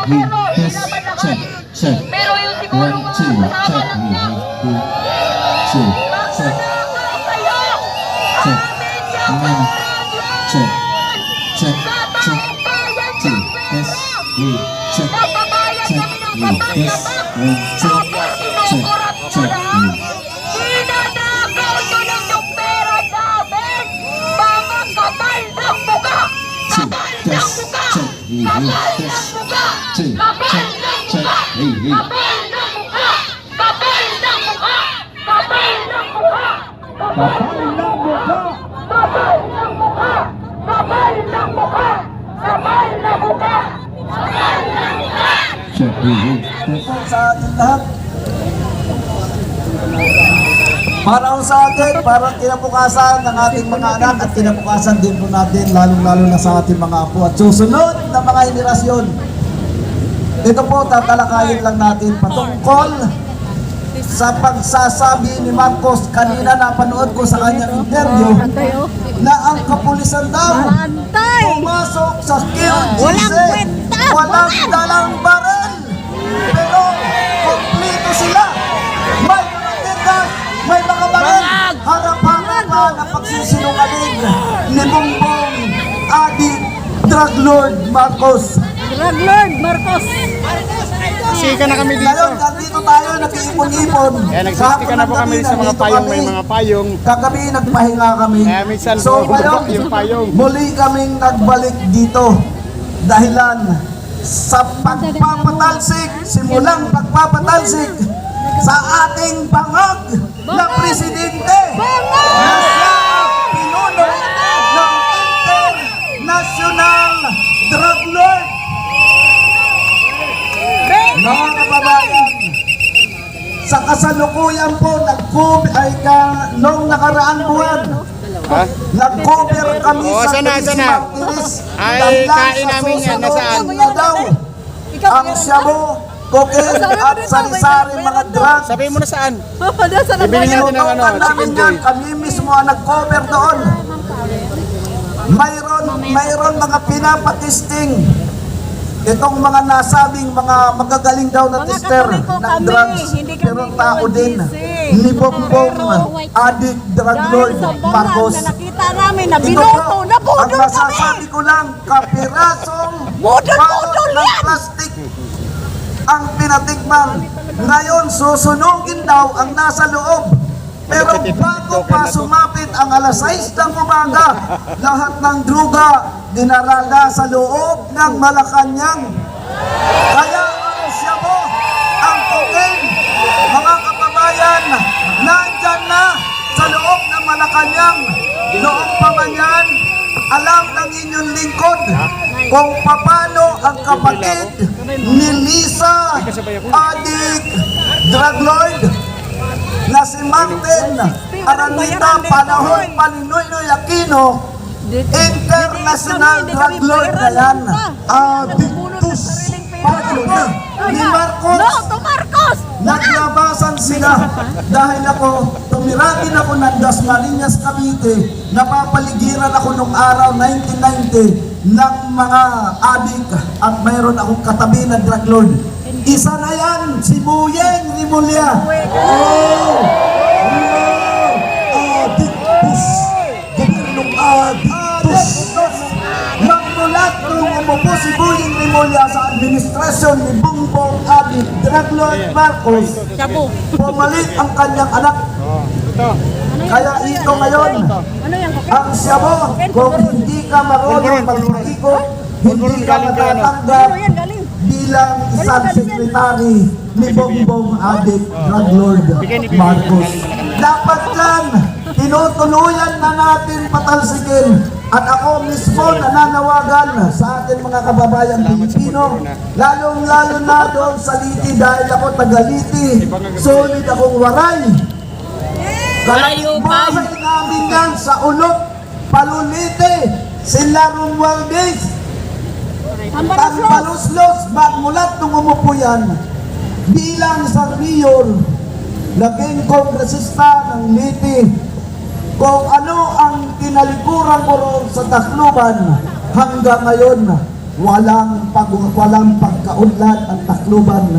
Test, check, check. 1, 2, check. We have 2, check, check. 1, check, check, check. 2, test, we check, check, we test. 1, check, check, check, we. Sinanakaw nyo lang yung pera namin! Mga kapal ng mukha! Kapal ng Test, mukha! check, we test. 2, check, check, we. Kapal ng mukha! Kapal ng mukha! Kapal ng mukha! Kapal ng mukha! Kapal ng mukha! Kapal ng mukha! Kapal ng mukha! Kapal ng mukha! Check, we test. Sa ating lahat. Para sa atin, para kinabukasan ng ating mga anak at kinabukasan din po natin, lalong-lalo na sa ating mga apo at susunod na mga henerasyon. Ito po, tatalakayin lang natin patungkol sa pagsasabi ni Marcos. Kanina napanood ko sa kanyang interview na ang kapulisan daw pumasok sa QGC, walang dalang baril, pero kompleto sila. May mga tindas, may mga baril, harap-harap pa na pagsisinungaling ni Bongbong Adik Drug Lord Marcos. Drug Lord Marcos. Nagsisika na kami dito. Ngayon, nandito tayo, nag-iipon-ipon. Kaya nagsisika na po kami sa mga payong, may mga payong. Kagabi, nagpahinga kami. Kaya minsan So, po, ngayon, yung payong. muli kaming nagbalik dito. Dahilan sa pagpapatalsik, simulang pagpapatalsik sa ating bangag na presidente na siya ang pinuno ng International Drug Lord. Mga kababayan, sa kasalukuyan po, noong nakaraang buwan, nag-cover kami Oo, sa sana. Martires. Ay, kain namin yan, nasaan? Na daw, ang shabu, cocaine at sari-sari mga drugs. Sabihin mo na saan? Nasa na Bibili tayo? natin ng ano, Namin chicken yan, joy. kami mismo ang nag-cover doon. Mayroon mga pinapatisting. Itong mga nasabing mga magagaling daw na Mga tester katuloy po ng kami, drugs, hindi kami pero tao din gising. ni Bongbong Adik Drug Dahil Lord sa barang Marcos. na nakita namin na Ito binoto, po, ang nabudol masasabi kami. ko lang, kapirasong Budol balot ng yan. plastic ang pinatikman. Ngayon, susunugin daw ang nasa loob. Pero bago pa sumapit ang alas 6 ng umaga, lahat ng druga dinarala sa loob ng Malacanang. Kaya ang shabu, ang cocaine, mga kababayan, nandyan na sa loob ng Malacanang. Noong pa man yan, alam ng inyong lingkod kung paano ang kapatid ni Lisa Adik Drug Lord na si Martin Aranita Panahon Paninoy Aquino, International Drug Lord na yan. Adictus Pagod ni Marcos. No, to Marcos! Naglabasan sila dahil ako, tumira din ako ng Dasmariñas, Cavite. Napapaligiran ako nung araw 1990 ng mga adik at mayroon akong katabi na drug lord. Isa na yan, si Buyeng Rimulya. Adictus, gobyernong adictus. Magmulat nung umupo si Buyeng Rimulya sa administrasyon ni Bongbong Adik Drug Lord Marcos, Shabu. pumalit ang kanyang anak. Ito. Kaya ito ngayon, Ano yan? ang shabu, kung hindi ka marunong mag-ikot, hindi ka matatanggap Ano yan? Galing. bilang isang sekretary ni Bongbong Adik Drug Lord Marcos. Dapat lang, tinutuluyan na natin patalsikin. At ako mismo nananawagan sa ating mga kababayang Pilipino, lalong-lalo na doon sa Liti dahil ako taga-Liti, solid akong waray. Buhay namin yan sa Ulok, Palulite, sila Romualdez, Tambaluslos, magmulat nung umupo yan, bilang isang mayor, naging kongresista ng Liti. Kung ano ang kinalikuran ko roon sa Tacloban hanggang ngayon, walang pagkaunlad ang Tacloban,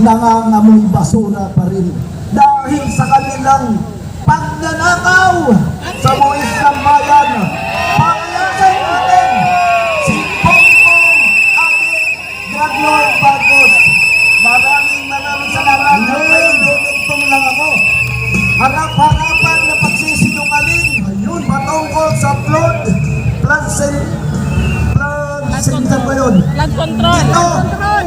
nangangamoy basura pa rin dahil sa kanilang pagnanakaw sa buwis ng bayan. Pangalasan natin si Bongbong Adik Draglord Marcos. Maraming salamat. Nagpahintong lang ako. Harap-harapan na pagsisinungaling patungkol sa flood center ba yun? Flood control. Ito,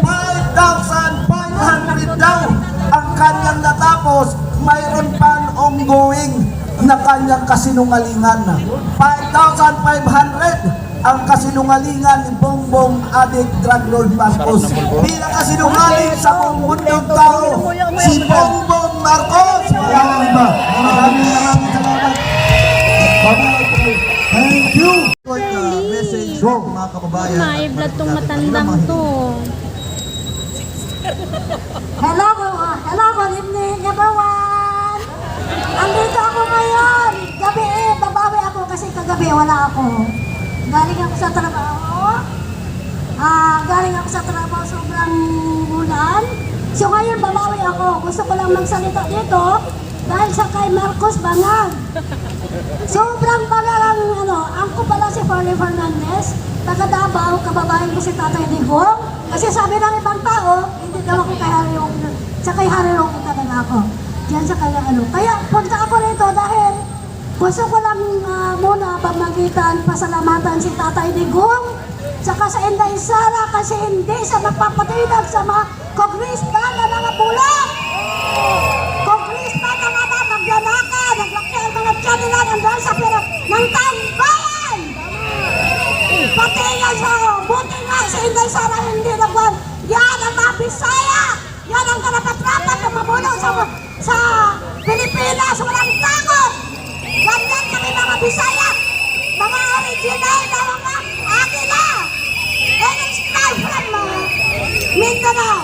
5,500 daw ang kanyang natapos, mayroon pa ongoing na kanyang kasinungalingan. 5,500 ang kasinungalingan ni Bongbong Adik Draglord Marcos. Bilang kasinungaling sa buong mundong tao, si Bongbong Marcos. Maraming salamat. Thank you. Message mga kababayan. Naiblad tong matandang to. Hello, good evening everyone! Andito ako ngayon! Gabi babawi ako kasi kagabi wala ako. Galing ako sa trabaho. Sobrang ulan. So ngayon babawi ako. Gusto ko lang magsalita dito dahil sa kay Marcos Bangag. Sobrang bangal ang ko pala si Farley Fernandez, taga Davao, kababayan ko si Tatay Digong. Kasi sabi ng ibang tao, hindi daw ako kay Harry Roque talaga ako. Diyan sa kaya Kaya punta ako rito dahil gusto ko lang muna pamagitan, pasalamatan si Tatay Digong, saka sa Inday Sara kasi hindi sa magpapatinag sa mga kongresman na mga bulak. Kongresman na mga maglanaka, naglaki ang mga tiyan nila nandun sa pirap ng tambayan. Pati yan sa buti nga sa Inday Sara hindi nagwan. Yan ang mga Bisaya. Yan ang karapat-rapat na mamuno sa Pilipinas. Walang takot. Ganyan kami mga Bisaya. Mga original na mga Aquila. And it's time from Mindanao.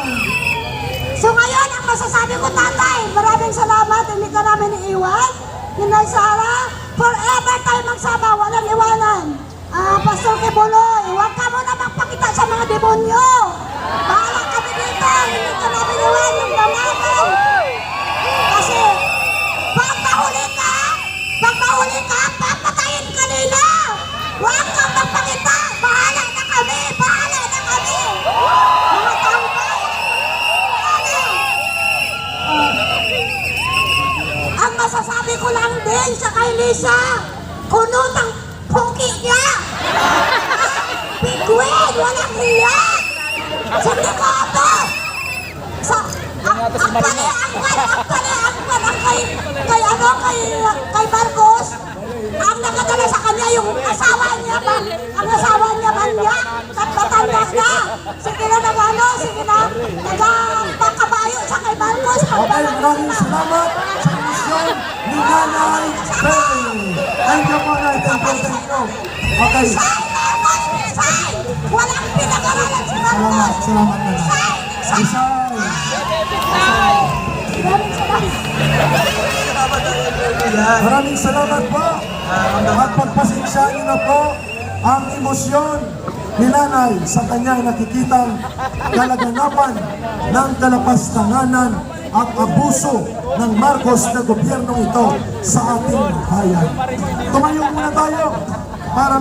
So ngayon, ang masasabi ko, Tatay, maraming salamat. Hindi ka namin iiwan. Inday Sara, forever tayo magsama, walang iwanan. Pastor Kibuloy, huwag ka muna magpakita sa mga demonyo. Bahala kami dito, hindi ka namin iwan ng dalaman. Kasi, pag mahuli ka, papatayin ka nila. Huwag kang magpakita, bahala na kami. Mga tambay. Ang masasabi ko lang din sa kay Lisa, kunot ang puki niya. Bigwin, walang hiya. Sindikato. Kay Marcos, ang nakadala sa kanya yung asawa niya banyak, katbatanda na. Sige na nagpakabayo sa kay Marcos. Okay, maraming salamat sa misyon ni Nanay Betty. Thank you po, Nay. Thank you. Okay. Walang pinag-aralan si Marcos. Salamat na. Isay. Maraming salamat po. At pagpasensyahan niyo na po ang emosyon ni Nanay sa kanyang nakikitang kalaganapan ng kalapastanganan at abuso ng Marcos na gobyernong ito sa ating bayan. Tumayo muna tayo para